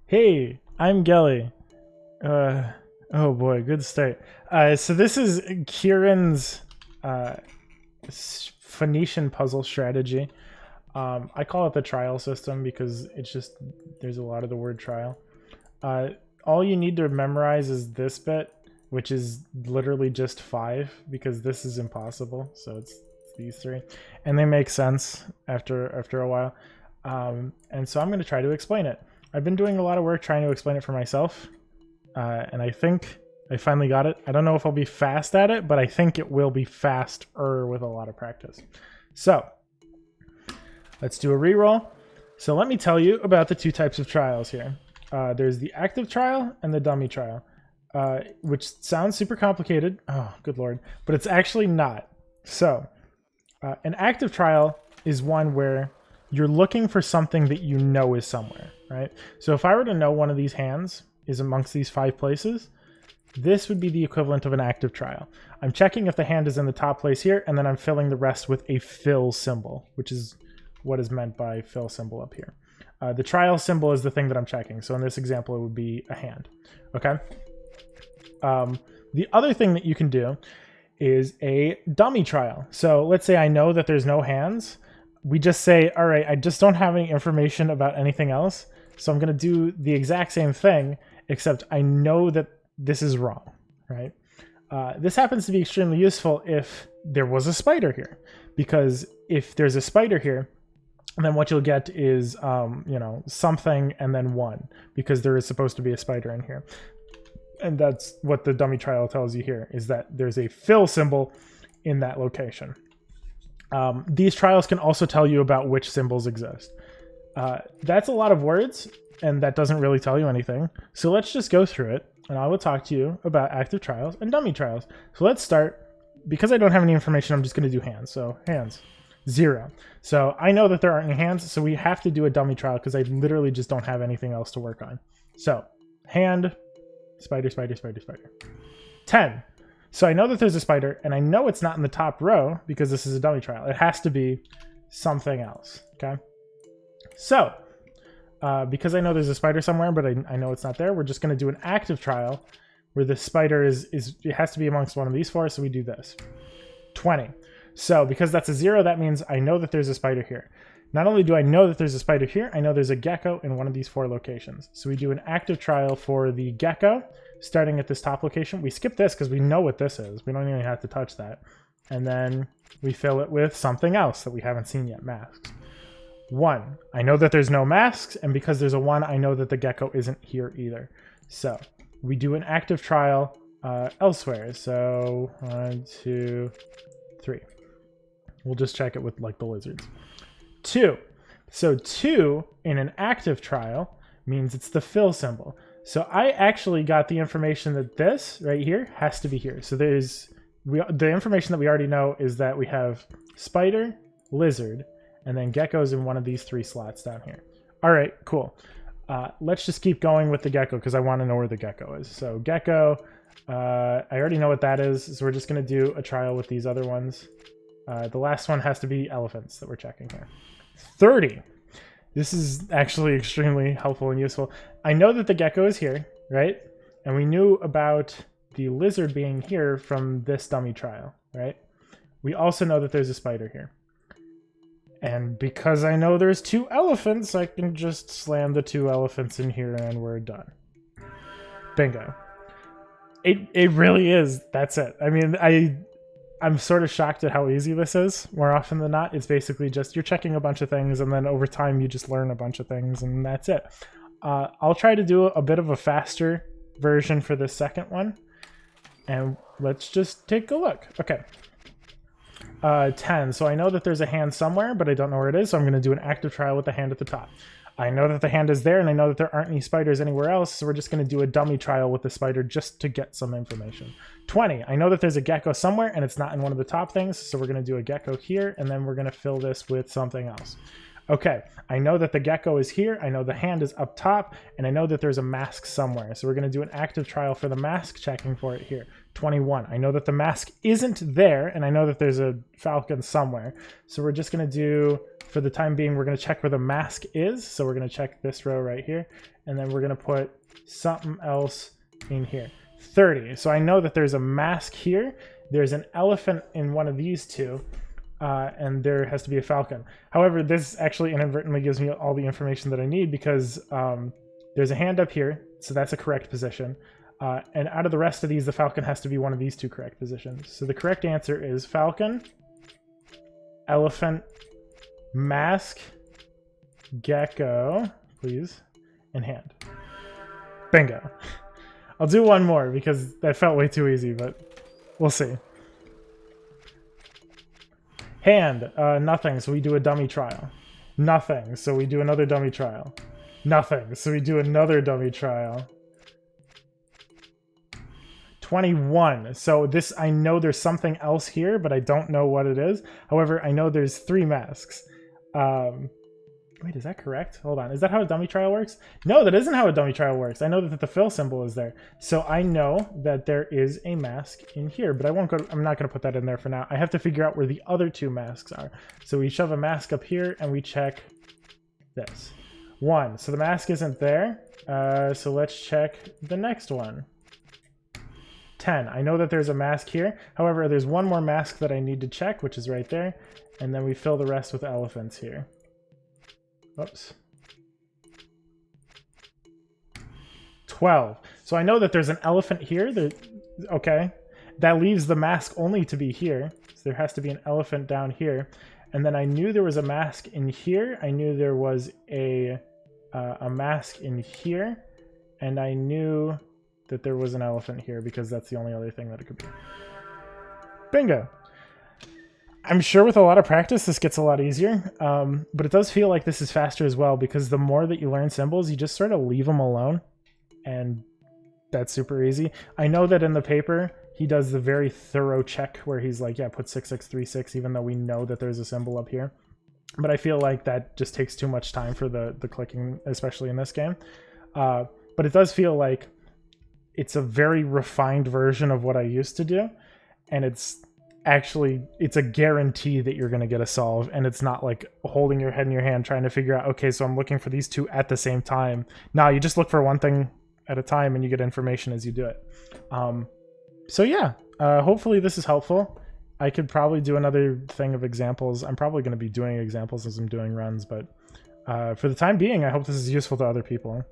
Hey, I'm Gelly. Oh boy, good start. So this is Kieran's Phoenician puzzle strategy. I call it the trial system because it's just, there's a lot of the word trial. All you need to memorize is this bit, which is literally just 5 because this is impossible. So it's these 3, and they make sense after a while. And so I'm going to try to explain it. I've been doing a lot of work trying to explain it for myself, and I think I finally got it. I don't know if I'll be fast at it, but I think it will be faster with a lot of practice. So let's do a reroll. So let me tell you about the 2 types of trials here. There's the active trial and the dummy trial, which sounds super complicated. Oh, good Lord. But it's actually not. So an active trial is one where you're looking for something that you know is somewhere, right? So if I were to know one of these hands is amongst these 5 places, this would be the equivalent of an active trial. I'm checking if the hand is in the top place here, and then I'm filling the rest with a fill symbol, which is what is meant by fill symbol up here. The trial symbol is the thing that I'm checking. So in this example, it would be a hand, okay? The other thing that you can do is a dummy trial. So let's say I know that there's no hands. We just say, all right, I just don't have any information about anything else. So I'm going to do the exact same thing, except I know that this is wrong, right? This happens to be extremely useful if there was a spider here, because if there's a spider here, then what you'll get is, something and then 1, because there is supposed to be a spider in here. And that's what the dummy trial tells you here, is that there's a fill symbol in that location. These trials can also tell you about which symbols exist. That's a lot of words, and that doesn't really tell you anything. So let's just go through it, and I will talk to you about active trials and dummy trials. So let's start. Because I don't have any information, I'm just going to do hands. So hands, 0. So I know that there aren't any hands, so we have to do a dummy trial because I literally just don't have anything else to work on. So hand, spider, spider, spider, spider. 10. So I know that there's a spider, and I know it's not in the top row because this is a dummy trial. It has to be something else, okay? So, because I know there's a spider somewhere, but I know it's not there, we're just going to do an active trial where the spider it has to be amongst one of these 4, so we do this. 20. So because that's a 0, that means I know that there's a spider here. Not only do I know that there's a spider here, I know there's a gecko in one of these 4 locations. So we do an active trial for the gecko, starting at this top location. We skip this because we know what this is. We don't even have to touch that. And then we fill it with something else that we haven't seen yet, masks. 1. I know that there's no masks, and because there's a 1, I know that the gecko isn't here either. So we do an active trial elsewhere. So 1, 2, 3. We'll just check it with like the lizards. 2. So 2 in an active trial means it's the fill symbol. So I actually got the information that this right here has to be here. So the information that we already know is that we have spider, lizard, and then geckos in one of these 3 slots down here. All right, cool. Let's just keep going with the gecko because I want to know where the gecko is. So gecko, I already know what that is. So we're just going to do a trial with these other ones. The last one has to be elephants that we're checking here. 30. This is actually extremely helpful and useful. I know that the gecko is here, right? And we knew about the lizard being here from this dummy trial, right? We also know that there's a spider here. And because I know there's 2 elephants, I can just slam the 2 elephants in here and we're done. Bingo. It really is. That's it. I mean, I'm sort of shocked at how easy this is. More often than not, it's basically just you're checking a bunch of things, and then over time you just learn a bunch of things, and that's it. I'll try to do a bit of a faster version for this second one, and let's just take a look. Okay. 10. So I know that there's a hand somewhere, but I don't know where it is, so I'm going to do an active trial with the hand at the top. I know that the hand is there, and I know that there aren't any spiders anywhere else, so we're just going to do a dummy trial with the spider just to get some information. 20. I know that there's a gecko somewhere, and it's not in one of the top things, so we're going to do a gecko here, and then we're going to fill this with something else. Okay, I know that the gecko is here, I know the hand is up top, and I know that there's a mask somewhere. So we're going to do an active trial for the mask, checking for it here. 21. I know that the mask isn't there, and I know that there's a falcon somewhere. So we're just going to do, for the time being, we're going to check where the mask is. So we're going to check this row right here, and then we're going to put something else in here. 30. So I know that there's a mask here, there's an elephant in one of these two, and there has to be a falcon. However, this actually inadvertently gives me all the information that I need, because there's a hand up here, so that's a correct position. And out of the rest of these, the falcon has to be one of these two correct positions. So the correct answer is falcon, elephant, mask, gecko, please, and hand. Bingo. I'll do one more because that felt way too easy, but we'll see. Hand, nothing, so we do a dummy trial. Nothing, so we do another dummy trial. Nothing, so we do another dummy trial. 21, so this, I know there's something else here, but I don't know what it is. However, I know there's 3 masks. Wait, is that correct? Hold on, is that how a dummy trial works? No, that isn't how a dummy trial works. I know that the fill symbol is there. So I know that there is a mask in here, but I'm not gonna put that in there for now. I have to figure out where the other 2 masks are. So we shove a mask up here and we check this. 1, so the mask isn't there. So let's check the next one. 10, I know that there's a mask here. However, there's one more mask that I need to check, which is right there. And then we fill the rest with elephants here. Oops. 12. So I know that there's an elephant here. Okay. That leaves the mask only to be here. So there has to be an elephant down here. And then I knew there was a mask in here. I knew there was a mask in here. And I knew that there was an elephant here because that's the only other thing that it could be. Bingo. I'm sure with a lot of practice this gets a lot easier, but it does feel like this is faster as well, because the more that you learn symbols, you just sort of leave them alone, and that's super easy. I know that in the paper, he does the very thorough check where he's like, yeah, put 6636, even though we know that there's a symbol up here. But I feel like that just takes too much time for the clicking, especially in this game. But it does feel like it's a very refined version of what I used to do, and it's a guarantee that you're going to get a solve, and it's not like holding your head in your hand trying to figure out, okay, so I'm looking for these 2 at the same time. No, you just look for one thing at a time and you get information as you do it. So yeah, hopefully this is helpful. I could probably do another thing of examples. I'm probably going to be doing examples as I'm doing runs, but for the time being, I hope this is useful to other people.